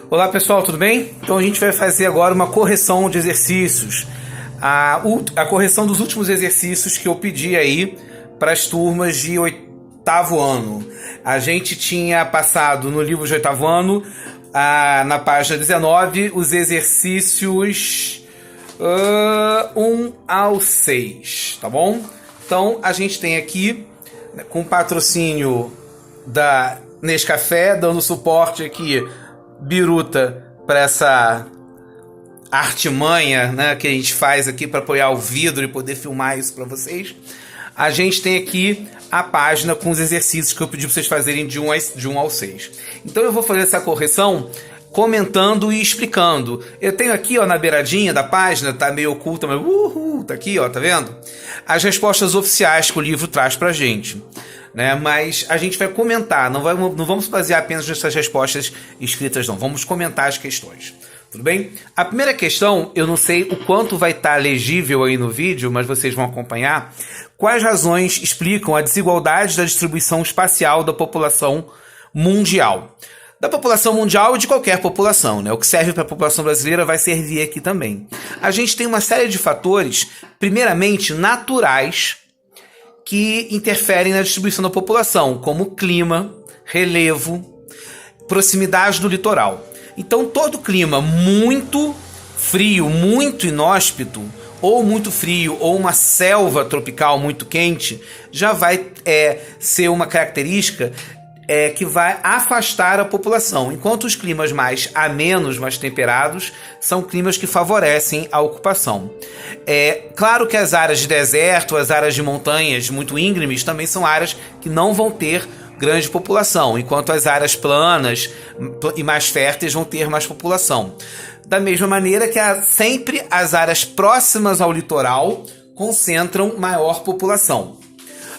Olá pessoal, tudo bem? Então a gente vai fazer agora uma correção de exercícios. A correção dos últimos exercícios que eu pedi aí para as turmas de oitavo ano. A gente tinha passado no livro de oitavo ano, na página 19, os exercícios 1 ao 6, tá bom? Então a gente tem aqui, com patrocínio da Nescafé, dando suporte aqui, biruta, para essa artimanha, né, que a gente faz aqui para apoiar o vidro e poder filmar isso para vocês. A gente tem aqui a página com os exercícios que eu pedi para vocês fazerem de 1 ao 6. Então eu vou fazer essa correção comentando e explicando. Eu tenho aqui, ó, na beiradinha da página, tá meio oculta, mas tá aqui, ó, tá vendo? As respostas oficiais que o livro traz pra gente, né? Mas a gente vai comentar, não vamos basear apenas nessas respostas escritas, não. Vamos comentar as questões. Tudo bem? A primeira questão, eu não sei o quanto vai estar legível aí no vídeo, mas vocês vão acompanhar. Quais razões explicam a desigualdade da distribuição espacial da população mundial? Da população mundial e de qualquer população, né? O que serve para a população brasileira vai servir aqui também. A gente tem uma série de fatores, primeiramente naturais, que interferem na distribuição da população, como clima, relevo, proximidade do litoral. Então, todo clima muito frio, muito inóspito, ou muito frio, ou uma selva tropical muito quente, já vai ser uma característica que vai afastar a população, enquanto os climas mais amenos, mais temperados, são climas que favorecem a ocupação. Claro que as áreas de deserto, as áreas de montanhas muito íngremes também são áreas que não vão ter grande população, enquanto as áreas planas e mais férteis vão ter mais população. Da mesma maneira que sempre as áreas próximas ao litoral concentram maior população.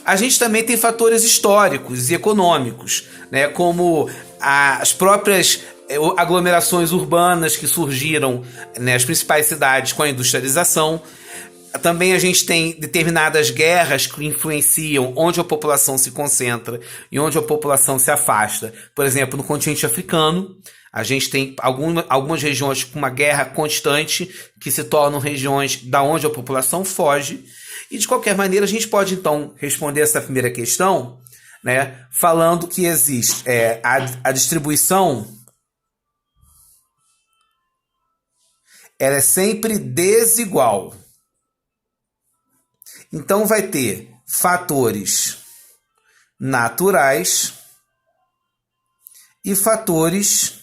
A gente também tem fatores históricos e econômicos, né, como as próprias aglomerações urbanas que surgiram nas principais cidades com a industrialização. Também a gente tem determinadas guerras que influenciam onde a população se concentra e onde a população se afasta. Por exemplo, no continente africano, a gente tem algumas regiões com uma guerra constante que se tornam regiões da onde a população foge. E de qualquer maneira, a gente pode então responder essa primeira questão, né, falando que existe a distribuição, ela é sempre desigual. Então vai ter fatores naturais e fatores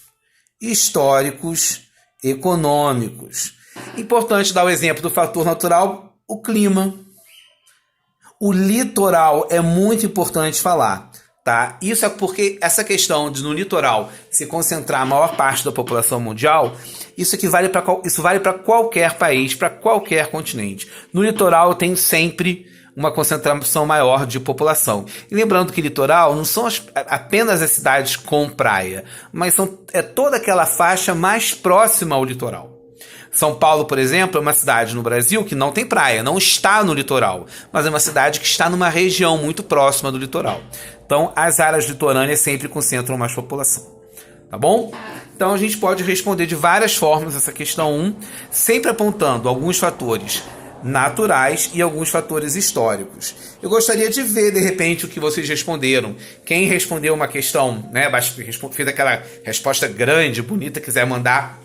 históricos, econômicos. Importante dar o exemplo do fator natural, o clima. O litoral é muito importante falar, tá? Isso é porque essa questão de no litoral se concentrar a maior parte da população mundial, isso vale para qualquer país, para qualquer continente. No litoral tem sempre uma concentração maior de população. E lembrando que litoral não são apenas as cidades com praia, mas é toda aquela faixa mais próxima ao litoral. São Paulo, por exemplo, é uma cidade no Brasil que não tem praia, não está no litoral, mas é uma cidade que está numa região muito próxima do litoral. Então, as áreas litorâneas sempre concentram mais população. Tá bom? Então, a gente pode responder de várias formas essa questão 1, sempre apontando alguns fatores naturais e alguns fatores históricos. Eu gostaria de ver, de repente, o que vocês responderam. Quem respondeu uma questão, né, fez aquela resposta grande, bonita, quiser mandar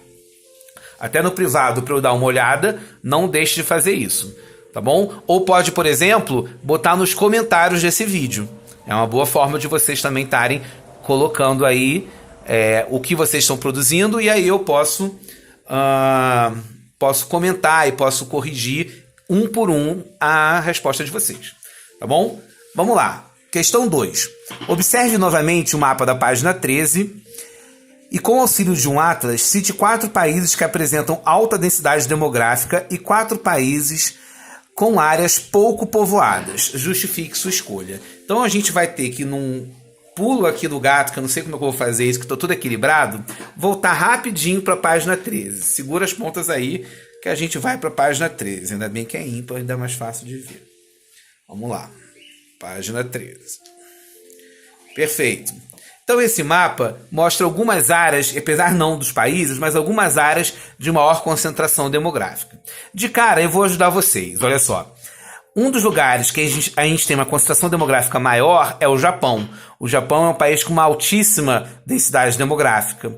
até no privado para eu dar uma olhada, não deixe de fazer isso, tá bom? Ou pode, por exemplo, botar nos comentários desse vídeo. É uma boa forma de vocês também estarem colocando aí o que vocês estão produzindo, e aí eu posso comentar e posso corrigir um por um a resposta de vocês, tá bom? Vamos lá. Questão 2. Observe novamente o mapa da página 13 e, com o auxílio de um atlas, cite 4 países que apresentam alta densidade demográfica e 4 países com áreas pouco povoadas. Justifique sua escolha. Então a gente vai ter que, num pulo aqui do gato, que eu não sei como é que eu vou fazer isso, que estou tudo equilibrado, voltar rapidinho para a página 13. Segura as pontas aí, que a gente vai para a página 13. Ainda bem que é ímpar, ainda é mais fácil de ver. Vamos lá. Página 13. Perfeito. Então esse mapa mostra algumas áreas, apesar não dos países, mas algumas áreas de maior concentração demográfica. De cara, eu vou ajudar vocês, olha só. Um dos lugares que a gente tem uma concentração demográfica maior é o Japão. O Japão é um país com uma altíssima densidade demográfica.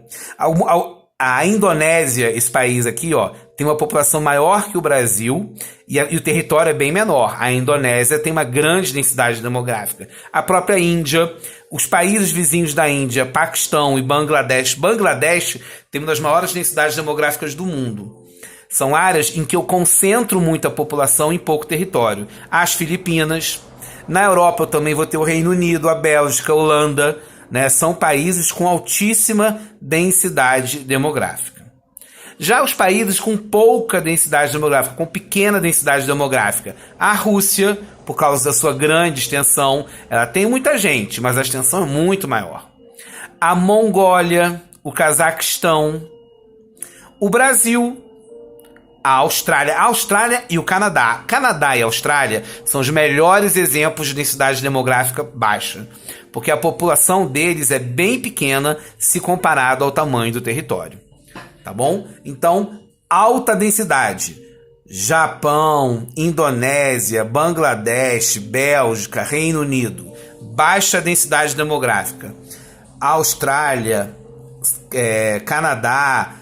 A Indonésia, esse país aqui, ó, tem uma população maior que o Brasil e o território é bem menor. A Indonésia tem uma grande densidade demográfica. A própria Índia, os países vizinhos da Índia, Paquistão e Bangladesh. Bangladesh tem uma das maiores densidades demográficas do mundo. São áreas em que eu concentro muita população em pouco território. As Filipinas. Na Europa eu também vou ter o Reino Unido, a Bélgica, a Holanda, né? São países com altíssima densidade demográfica. Já os países com pouca densidade demográfica, com pequena densidade demográfica, a Rússia, por causa da sua grande extensão, ela tem muita gente, mas a extensão é muito maior. A Mongólia, o Cazaquistão, o Brasil, a Austrália e o Canadá. Canadá e Austrália são os melhores exemplos de densidade demográfica baixa, porque a população deles é bem pequena se comparado ao tamanho do território. Tá bom? Então, alta densidade. Japão, Indonésia, Bangladesh, Bélgica, Reino Unido. Baixa densidade demográfica. Austrália, Canadá,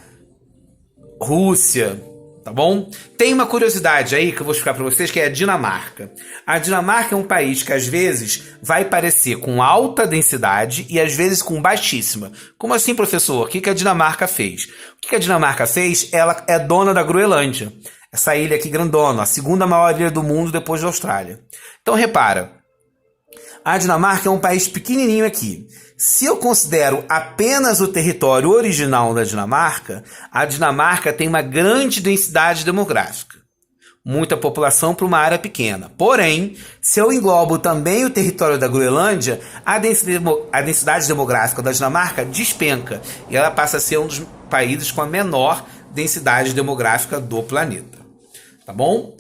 Rússia. Tá bom? Tem uma curiosidade aí que eu vou explicar para vocês, que é a Dinamarca. A Dinamarca é um país que às vezes vai parecer com alta densidade e às vezes com baixíssima. Como assim, professor? O que a Dinamarca fez? O que a Dinamarca fez? Ela é dona da Groenlândia. Essa ilha aqui grandona, a segunda maior ilha do mundo depois da Austrália. Então repara, a Dinamarca é um país pequenininho aqui. Se eu considero apenas o território original da Dinamarca, a Dinamarca tem uma grande densidade demográfica. Muita população para uma área pequena. Porém, se eu englobo também o território da Groenlândia, a densidade demográfica da Dinamarca despenca. E ela passa a ser um dos países com a menor densidade demográfica do planeta. Tá bom?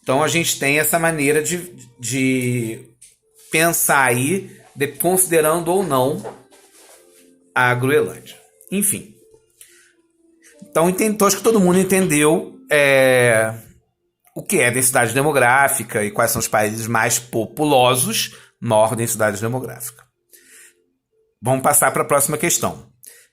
Então a gente tem essa maneira de pensar aí, considerando ou não a Groenlândia. Enfim. Então acho que todo mundo entendeu o que é densidade demográfica e quais são os países mais populosos, maior densidade demográfica. Vamos passar para a próxima questão.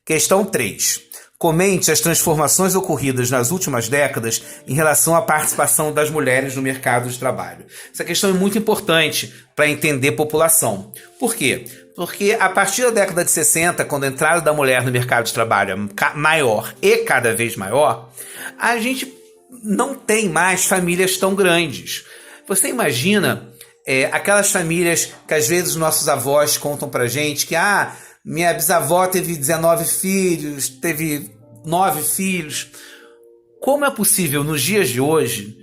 Questão 3. Comente as transformações ocorridas nas últimas décadas em relação à participação das mulheres no mercado de trabalho. Essa questão é muito importante para entender população. Por quê? Porque a partir da década de 60, quando a entrada da mulher no mercado de trabalho é maior e cada vez maior, a gente não tem mais famílias tão grandes. Você imagina aquelas famílias que às vezes nossos avós contam pra gente que minha bisavó teve 19 filhos, teve 9 filhos. Como é possível, nos dias de hoje,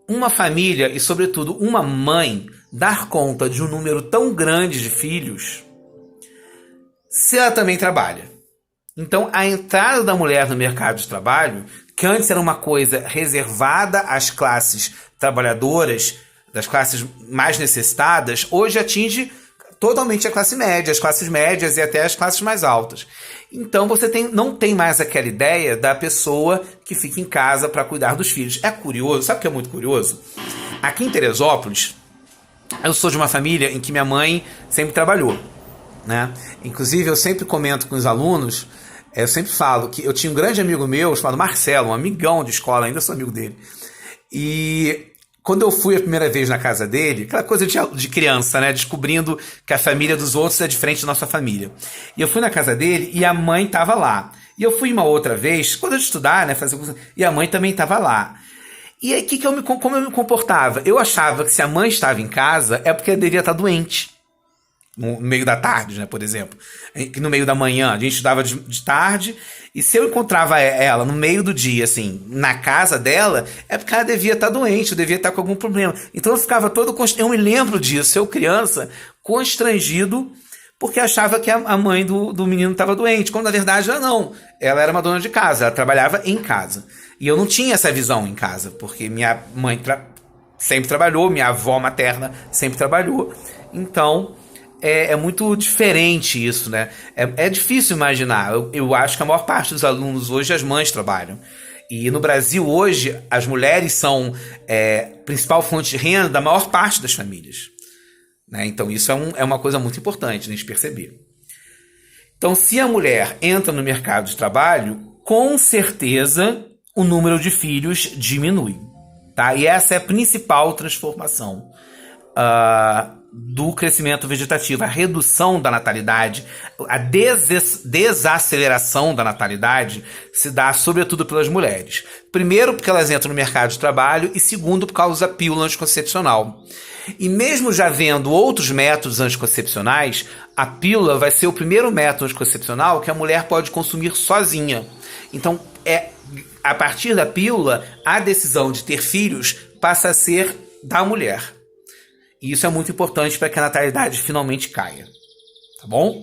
uma família e, sobretudo, uma mãe dar conta de um número tão grande de filhos se ela também trabalha? Então, a entrada da mulher no mercado de trabalho, que antes era uma coisa reservada às classes trabalhadoras, das classes mais necessitadas, hoje atinge totalmente a classe média, as classes médias e até as classes mais altas. Então você não tem mais aquela ideia da pessoa que fica em casa para cuidar dos filhos. É curioso, sabe o que é muito curioso? Aqui em Teresópolis, eu sou de uma família em que minha mãe sempre trabalhou, né? Inclusive eu sempre comento com os alunos, eu sempre falo que eu tinha um grande amigo meu chamado Marcelo, um amigão de escola, ainda sou amigo dele. E quando eu fui a primeira vez na casa dele, aquela coisa de criança, né? Descobrindo que a família dos outros é diferente da nossa família. E eu fui na casa dele e a mãe estava lá. E eu fui uma outra vez, quando eu estudar, né? E a mãe também estava lá. E aí, como eu me comportava? Eu achava que se a mãe estava em casa, é porque ela deveria estar doente. No meio da tarde, né, por exemplo. No meio da manhã, a gente estudava de tarde, e se eu encontrava ela no meio do dia, assim, na casa dela, é porque ela devia estar doente, eu devia estar com algum problema. Então eu ficava eu me lembro disso, eu criança, constrangido, porque achava que a mãe do menino estava doente, quando na verdade ela não. Ela era uma dona de casa, ela trabalhava em casa. E eu não tinha essa visão em casa, porque minha mãe sempre trabalhou, minha avó materna sempre trabalhou. Então é muito diferente isso, né? É difícil imaginar. Eu acho que a maior parte dos alunos hoje, as mães trabalham. E no Brasil hoje, as mulheres são principal fonte de renda da maior parte das famílias. Né? Então isso é uma coisa muito importante, né, de perceber. Então, se a mulher entra no mercado de trabalho, com certeza o número de filhos diminui. Tá? E essa é a principal transformação do crescimento vegetativo, a redução da natalidade, a desaceleração da natalidade se dá sobretudo pelas mulheres. Primeiro, porque elas entram no mercado de trabalho, e segundo, por causa da pílula anticoncepcional. E mesmo já vendo outros métodos anticoncepcionais, a pílula vai ser o primeiro método anticoncepcional que a mulher pode consumir sozinha. Então, a partir da pílula, a decisão de ter filhos passa a ser da mulher. E isso é muito importante para que a natalidade finalmente caia. Tá bom?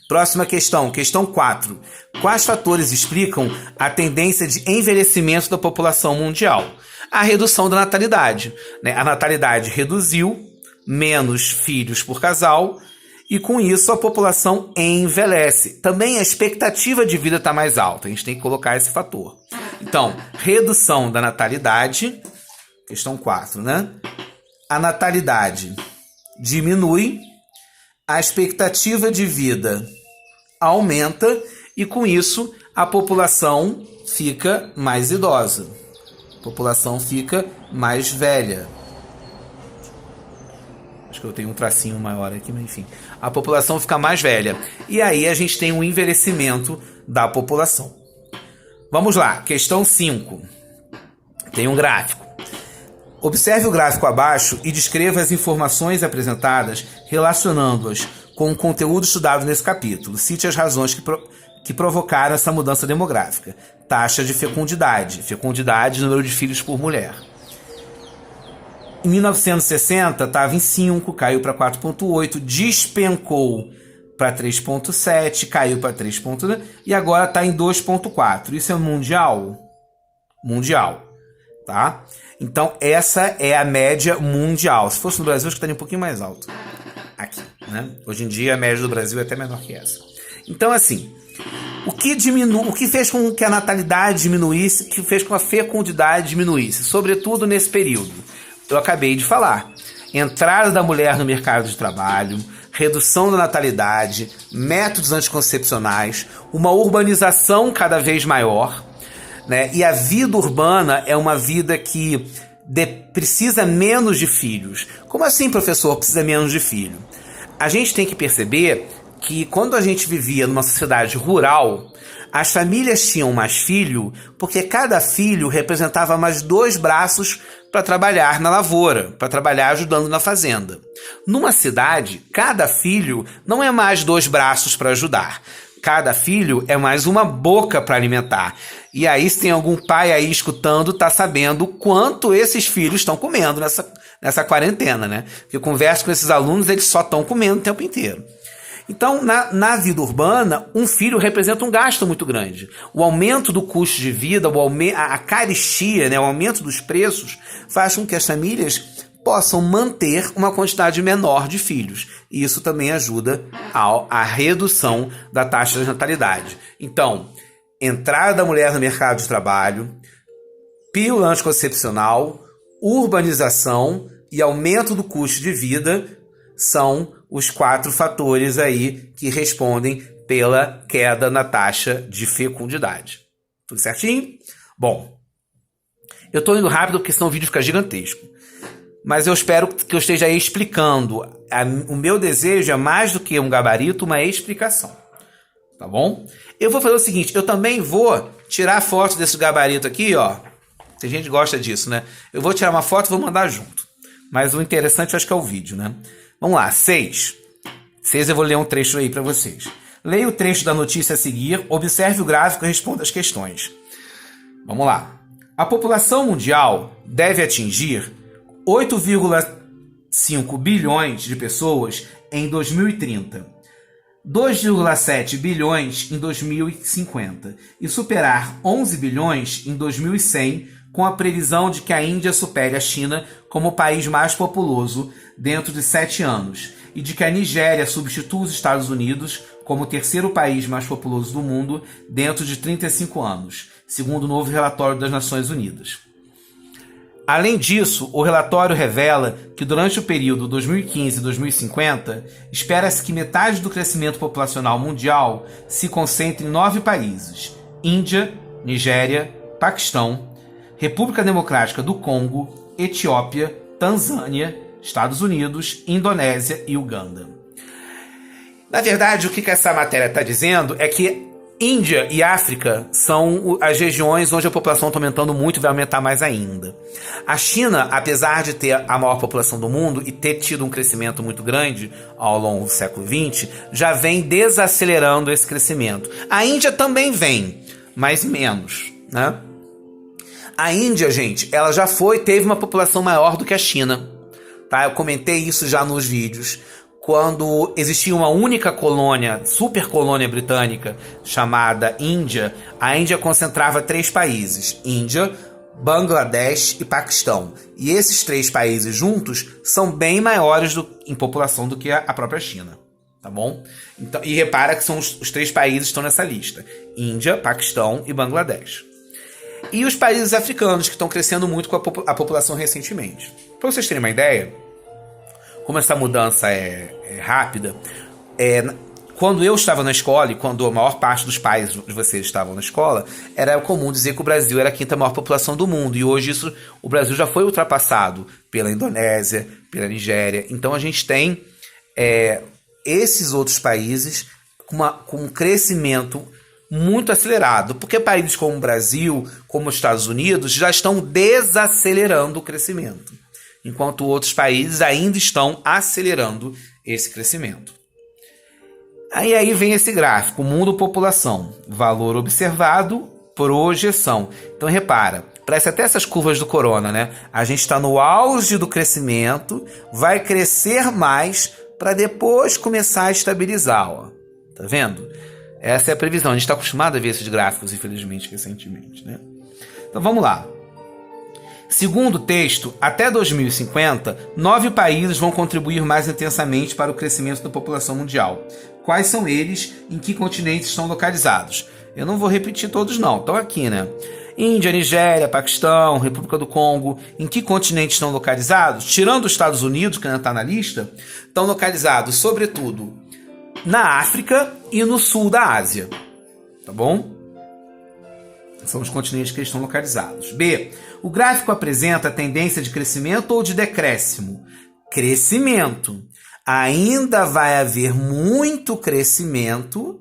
Próxima questão, questão 4. Quais fatores explicam a tendência de envelhecimento da população mundial? A redução da natalidade. Né? A natalidade reduziu, menos filhos por casal, e com isso a população envelhece. Também a expectativa de vida está mais alta, a gente tem que colocar esse fator. Então, redução da natalidade, questão 4, né? A natalidade diminui, a expectativa de vida aumenta e com isso a população fica mais idosa. A população fica mais velha. Acho que eu tenho um tracinho maior aqui, mas enfim. A população fica mais velha. E aí a gente tem um envelhecimento da população. Vamos lá, questão 5. Tem um gráfico. Observe o gráfico abaixo e descreva as informações apresentadas relacionando-as com o conteúdo estudado nesse capítulo. Cite as razões que provocaram essa mudança demográfica. Taxa de fecundidade. Fecundidade, número de filhos por mulher. Em 1960 estava em 5, caiu para 4,8, despencou para 3,7, caiu para 3,2 e agora está em 2,4. Isso é mundial? Mundial. Tá? Então, essa é a média mundial. Se fosse no Brasil, acho que estaria um pouquinho mais alto. Aqui, né? Hoje em dia, a média do Brasil é até menor que essa. Então, assim, o que fez com que a natalidade diminuísse, o que fez com que a fecundidade diminuísse, sobretudo nesse período? Eu acabei de falar. Entrada da mulher no mercado de trabalho, redução da natalidade, métodos anticoncepcionais, uma urbanização cada vez maior, né? E a vida urbana é uma vida que precisa menos de filhos. Como assim, professor, precisa menos de filho? A gente tem que perceber que quando a gente vivia numa sociedade rural, as famílias tinham mais filho porque cada filho representava mais 2 braços para trabalhar na lavoura, para trabalhar ajudando na fazenda. Numa cidade, cada filho não é mais 2 braços para ajudar. Cada filho é mais uma boca para alimentar. E aí, se tem algum pai aí escutando, tá sabendo quanto esses filhos estão comendo nessa quarentena, né? Porque eu converso com esses alunos, eles só estão comendo o tempo inteiro. Então, na vida urbana, um filho representa um gasto muito grande. O aumento do custo de vida, a carestia, né, o aumento dos preços, faz com que as famílias possam manter uma quantidade menor de filhos. E isso também ajuda à redução da taxa de natalidade. Então, entrada da mulher no mercado de trabalho, pílula anticoncepcional, urbanização e aumento do custo de vida são os 4 fatores aí que respondem pela queda na taxa de fecundidade. Tudo certinho? Bom, eu estou indo rápido porque senão o vídeo fica gigantesco. Mas eu espero que eu esteja aí explicando. O meu desejo é mais do que um gabarito, uma explicação. Tá bom? Eu vou fazer o seguinte, eu também vou tirar foto desse gabarito aqui, ó. Tem gente que gosta disso, né? Eu vou tirar uma foto e vou mandar junto. Mas o interessante eu acho que é o vídeo, né? Vamos lá, 6. 6 eu vou ler um trecho aí para vocês. Leia o trecho da notícia a seguir, observe o gráfico e responda as questões. Vamos lá. A população mundial deve atingir 8,5 bilhões de pessoas em 2030, 2,7 bilhões em 2050 e superar 11 bilhões em 2100, com a previsão de que a Índia supere a China como o país mais populoso dentro de 7 anos. e de que a Nigéria substitua os Estados Unidos como o terceiro país mais populoso do mundo dentro de 35 anos, segundo o novo relatório das Nações Unidas. Além disso, o relatório revela que durante o período 2015-2050, espera-se que metade do crescimento populacional mundial se concentre em 9 países: Índia, Nigéria, Paquistão, República Democrática do Congo, Etiópia, Tanzânia, Estados Unidos, Indonésia e Uganda. Na verdade, o que essa matéria está dizendo é que Índia e África são as regiões onde a população está aumentando muito e vai aumentar mais ainda. A China, apesar de ter a maior população do mundo e ter tido um crescimento muito grande ao longo do século XX, já vem desacelerando esse crescimento. A Índia também vem, mas menos, né? A Índia, gente, ela já teve uma população maior do que a China, tá? Eu comentei isso já nos vídeos. Quando existia uma única colônia, super colônia britânica, chamada Índia, a Índia concentrava 3 países: Índia, Bangladesh e Paquistão. E esses 3 países juntos são bem maiores em população do que a própria China, tá bom? Então, e repara que são os 3 países que estão nessa lista: Índia, Paquistão e Bangladesh. E os países africanos, que estão crescendo muito com a população recentemente. Para vocês terem uma ideia, como essa mudança é rápida, quando eu estava na escola e quando a maior parte dos pais de vocês estavam na escola, era comum dizer que o Brasil era a 5ª maior população do mundo. E hoje o Brasil já foi ultrapassado pela Indonésia, pela Nigéria. Então a gente tem esses outros países com um crescimento muito acelerado, porque países como o Brasil, como os Estados Unidos, já estão desacelerando o crescimento, enquanto outros países ainda estão acelerando esse crescimento. Aí vem esse gráfico, mundo-população, valor observado, projeção. Então repara, parece até essas curvas do corona, né? A gente está no auge do crescimento, vai crescer mais para depois começar a estabilizar, ó. Tá vendo? Essa é a previsão. A gente está acostumado a ver esses gráficos, infelizmente, recentemente, né? Então vamos lá. Segundo o texto, até 2050, 9 países vão contribuir mais intensamente para o crescimento da população mundial. Quais são eles? Em que continentes estão localizados? Eu não vou repetir todos não, estão aqui, né? Índia, Nigéria, Paquistão, República do Congo. Em que continentes estão localizados? Tirando os Estados Unidos, que ainda está na lista, estão localizados, sobretudo, na África e no sul da Ásia. Tá bom? São os continentes que estão localizados. B. O gráfico apresenta a tendência de crescimento ou de decréscimo? Crescimento. Ainda vai haver muito crescimento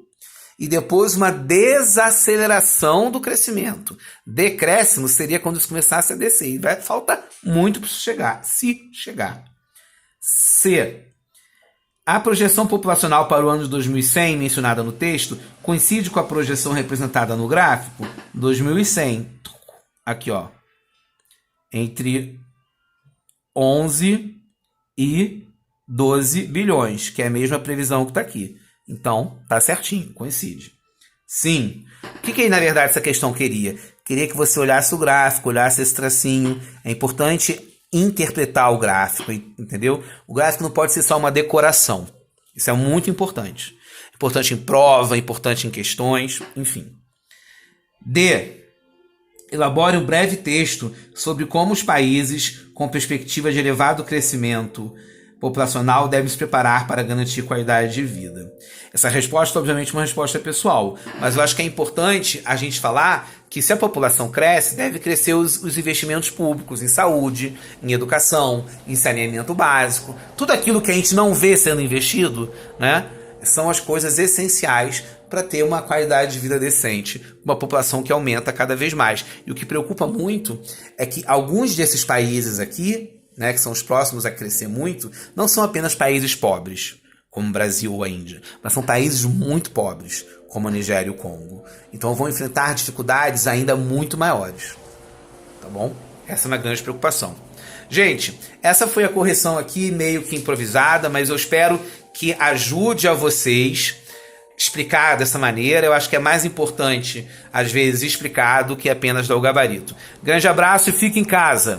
e depois uma desaceleração do crescimento. Decréscimo seria quando isso começasse a descer. E vai faltar muito para chegar, se chegar. C. A projeção populacional para o ano de 2100, mencionada no texto, coincide com a projeção representada no gráfico? 2100. Aqui, ó. Entre 11 e 12 bilhões, que é a mesma previsão que está aqui. Então, tá certinho, coincide. Sim. O que na verdade essa questão queria? Queria que você olhasse o gráfico, olhasse esse tracinho. É importante interpretar o gráfico, entendeu? O gráfico não pode ser só uma decoração. Isso é muito importante. Importante em prova, importante em questões, enfim. D. Elabore um breve texto sobre como os países com perspectiva de elevado crescimento populacional devem se preparar para garantir qualidade de vida. Essa resposta, obviamente, é uma resposta pessoal, mas eu acho que é importante a gente falar que se a população cresce, deve crescer os investimentos públicos em saúde, em educação, em saneamento básico. Tudo aquilo que a gente não vê sendo investido, né, são as coisas essenciais para ter uma qualidade de vida decente, uma população que aumenta cada vez mais. E o que preocupa muito é que alguns desses países aqui, né, que são os próximos a crescer muito, não são apenas países pobres, como o Brasil ou a Índia, mas são países muito pobres, como a Nigéria e o Congo. Então vão enfrentar dificuldades ainda muito maiores. Tá bom? Essa é uma grande preocupação. Gente, essa foi a correção aqui, meio que improvisada, mas eu espero que ajude a vocês explicar dessa maneira. Eu acho que é mais importante, às vezes, explicar do que apenas dar o gabarito. Grande abraço e fique em casa!